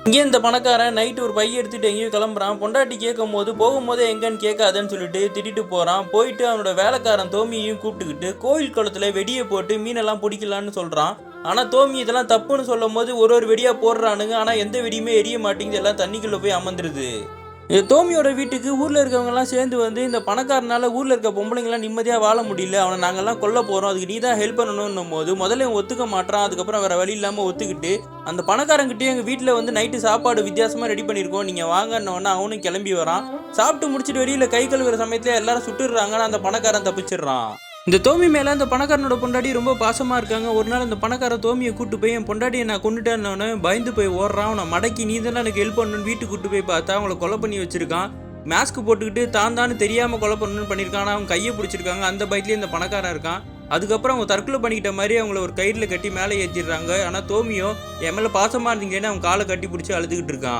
இங்கே இந்த பணக்காரன் நைட்டு ஒரு பைய எடுத்துட்டு எங்கேயோ கிளம்புறான். பொண்டாட்டி கேட்கும் போது போகும்போதே எங்கன்னு கேட்காதன்னு சொல்லிட்டு திட்டிட்டு போறான். போயிட்டு அவனோட வேலைக்காரன் தோமியையும் கூப்பிட்டுக்கிட்டு கோயில் குளத்துல வெடியை போட்டு மீனெல்லாம் பிடிக்கலான்னு சொல்றான். ஆனா தோமி இதெல்லாம் தப்புன்னு சொல்லும் போது ஒரு வெடியா போடுறானுங்க. ஆனா எந்த வெடியுமே எரிய மாட்டேங்குது, எல்லாம் தண்ணிக்குள்ள போய் அமர்ந்துருது. இந்த தோமியோட வீட்டுக்கு ஊர்ல இருக்கவங்கலாம் சேர்ந்து வந்து இந்த பணக்காரனால ஊர்ல இருக்க பொம்பளைங்கலாம் நிம்மதியா வாழ முடியல, அவனை நாங்கெல்லாம் கொல்ல போறோம், அதுக்கு நீ தான் ஹெல்ப் பண்ணணும்னும் போது முதல்ல இவன் ஒத்துக்க மாட்டான். அதுக்கப்புறம் வேற வழி இல்லாம ஒத்துக்கிட்டு அந்த பணக்காரங்கிட்டே எங்க வீட்டில் வந்து நைட்டு சாப்பாடு வித்தியாசமா ரெடி பண்ணியிருக்கோம், நீங்க வாங்கன்னொன்னே அவனும் கிளம்பி வரான். சாப்பிட்டு முடிச்சுட்டு வெளியில கை கழுவுற சமயத்துல எல்லாரும் சுட்டுடுறாங்க. அந்த பணக்காரன் தப்பிச்சிடுறான். இந்த தோமி மேல அந்த பணக்காரனோட பொண்டாட்டி ரொம்ப பாசமா இருக்காங்க. ஒரு நாள் அந்த பணக்கார தோமியை கூட்டு போய் என் பொண்டாட்டியை நான் கொண்டுட்டேன்னு பயந்து போய் ஓடுறான். அவனை மடக்கி நீ தான் எனக்கு ஹெல்ப் பண்ணணும்னு வீட்டுக்கு கூட்டு போய் பார்த்தா அவங்கள கொலை பண்ணி வச்சிருக்கான். மாஸ்க் போட்டுக்கிட்டு தான் தெரியாம கொலை பண்ணணும்னு பண்ணியிருக்கான். ஆனால் அவங்க கையை பிடிச்சிருக்காங்க. அந்த பயத்துலேயே இந்த பணக்காரன் இருக்கான். அதுக்கப்புறம் அவங்க தற்கொலை பண்ணிக்கிட்ட மாதிரி அவங்கள ஒரு கயிறில் கட்டி மேலே ஏற்றிடுறாங்க. ஆனால் தோமியோ என் மேலே பாசமாக இருந்தீங்கன்னு அவன் காலை கட்டி பிடிச்சி அழுதுகிட்டு இருக்கான்.